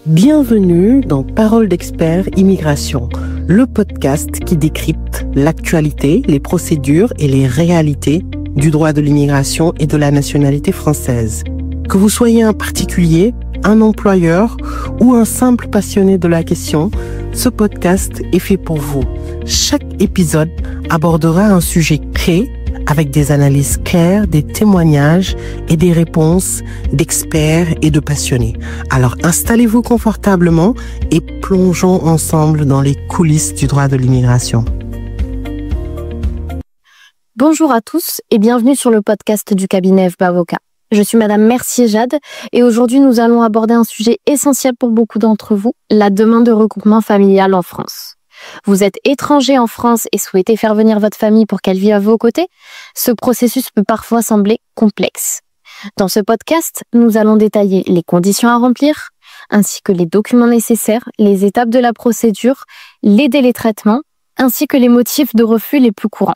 Bienvenue dans Parole d'experts immigration, le podcast qui décrypte l'actualité, les procédures et les réalités du droit de l'immigration et de la nationalité française. Que vous soyez un particulier, un employeur ou un simple passionné de la question, ce podcast est fait pour vous. Chaque épisode abordera un sujet clé avec des analyses claires, des témoignages et des réponses d'experts et de passionnés. Alors installez-vous confortablement et plongeons ensemble dans les coulisses du droit de l'immigration. Bonjour à tous et bienvenue sur le podcast du cabinet FB Avocat. Je suis Madame Mercier-Jade et aujourd'hui nous allons aborder un sujet essentiel pour beaucoup d'entre vous, la demande de regroupement familial en France. Vous êtes étranger en France et souhaitez faire venir votre famille pour qu'elle vive à vos côtés? Ce processus peut parfois sembler complexe. Dans ce podcast, nous allons détailler les conditions à remplir, ainsi que les documents nécessaires, les étapes de la procédure, les délais de traitement, ainsi que les motifs de refus les plus courants.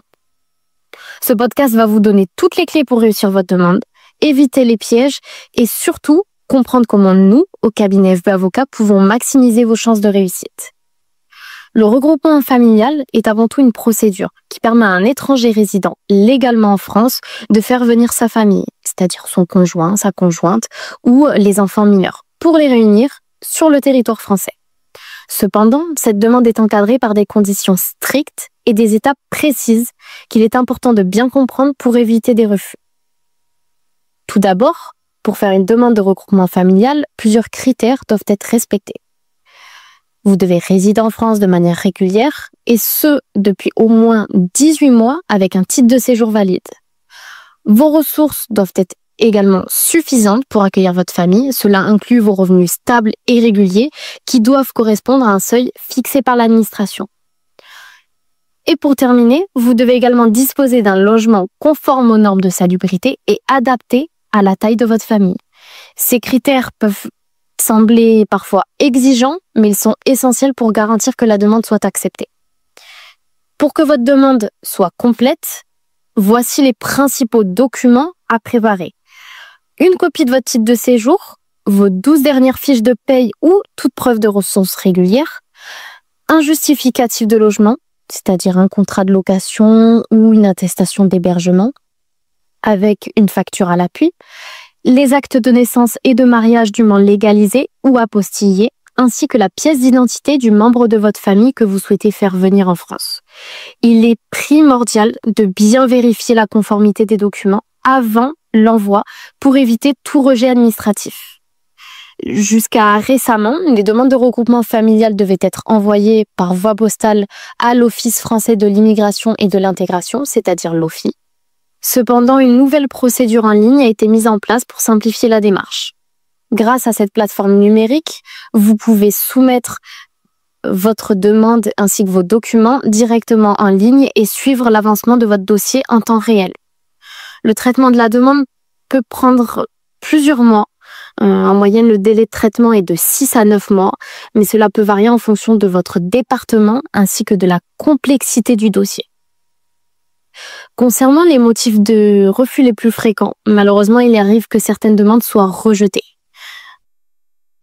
Ce podcast va vous donner toutes les clés pour réussir votre demande, éviter les pièges et surtout comprendre comment nous, au cabinet FB Avocat, pouvons maximiser vos chances de réussite. Le regroupement familial est avant tout une procédure qui permet à un étranger résidant légalement en France de faire venir sa famille, c'est-à-dire son conjoint, sa conjointe ou les enfants mineurs, pour les réunir sur le territoire français. Cependant, cette demande est encadrée par des conditions strictes et des étapes précises qu'il est important de bien comprendre pour éviter des refus. Tout d'abord, pour faire une demande de regroupement familial, plusieurs critères doivent être respectés. Vous devez résider en France de manière régulière et ce, depuis au moins 18 mois avec un titre de séjour valide. Vos ressources doivent être également suffisantes pour accueillir votre famille. Cela inclut vos revenus stables et réguliers qui doivent correspondre à un seuil fixé par l'administration. Et pour terminer, vous devez également disposer d'un logement conforme aux normes de salubrité et adapté à la taille de votre famille. Ces critères peuvent sembler parfois exigeants, mais ils sont essentiels pour garantir que la demande soit acceptée. Pour que votre demande soit complète, voici les principaux documents à préparer. Une copie de votre titre de séjour, vos 12 dernières fiches de paye ou toute preuve de ressources régulières, un justificatif de logement, c'est-à-dire un contrat de location ou une attestation d'hébergement, avec une facture à l'appui, les actes de naissance et de mariage dûment légalisés ou apostillés, ainsi que la pièce d'identité du membre de votre famille que vous souhaitez faire venir en France. Il est primordial de bien vérifier la conformité des documents avant l'envoi pour éviter tout rejet administratif. Jusqu'à récemment, les demandes de regroupement familial devaient être envoyées par voie postale à l'Office français de l'immigration et de l'intégration, c'est-à-dire l'OFII. Cependant, une nouvelle procédure en ligne a été mise en place pour simplifier la démarche. Grâce à cette plateforme numérique, vous pouvez soumettre votre demande ainsi que vos documents directement en ligne et suivre l'avancement de votre dossier en temps réel. Le traitement de la demande peut prendre plusieurs mois. En moyenne, le délai de traitement est de 6 à 9 mois, mais cela peut varier en fonction de votre département ainsi que de la complexité du dossier. Concernant les motifs de refus les plus fréquents, malheureusement, il arrive que certaines demandes soient rejetées.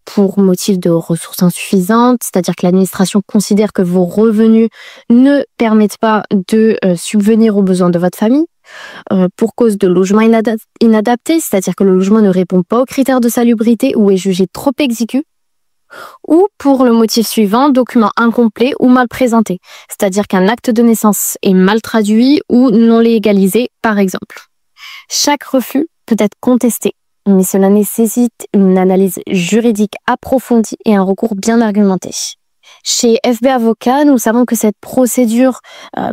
Pour motif de ressources insuffisantes, c'est-à-dire que l'administration considère que vos revenus ne permettent pas de subvenir aux besoins de votre famille. Pour cause de logement inadapté, c'est-à-dire que le logement ne répond pas aux critères de salubrité ou est jugé trop exigu. Ou pour le motif suivant, document incomplet ou mal présenté, c'est-à-dire qu'un acte de naissance est mal traduit ou non légalisé, par exemple. Chaque refus peut être contesté, mais cela nécessite une analyse juridique approfondie et un recours bien argumenté. Chez FB Avocat, nous savons que cette procédure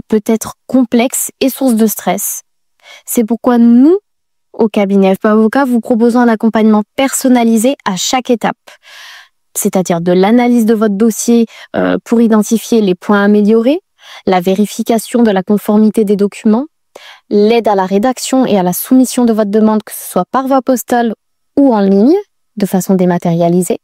peut être complexe et source de stress. C'est pourquoi nous, au cabinet FB Avocat, vous proposons un accompagnement personnalisé à chaque étape, c'est-à-dire de l'analyse de votre dossier pour identifier les points à améliorer, la vérification de la conformité des documents, l'aide à la rédaction et à la soumission de votre demande, que ce soit par voie postale ou en ligne, de façon dématérialisée.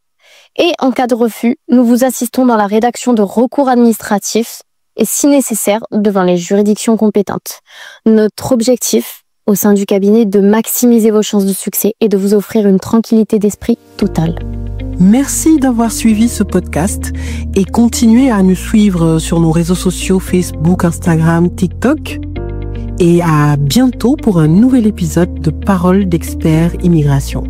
Et en cas de refus, nous vous assistons dans la rédaction de recours administratifs et, si nécessaire, devant les juridictions compétentes. Notre objectif, au sein du cabinet, est de maximiser vos chances de succès et de vous offrir une tranquillité d'esprit totale. Merci d'avoir suivi ce podcast et continuez à nous suivre sur nos réseaux sociaux Facebook, Instagram, TikTok. Et à bientôt pour un nouvel épisode de Parole d'experts immigration.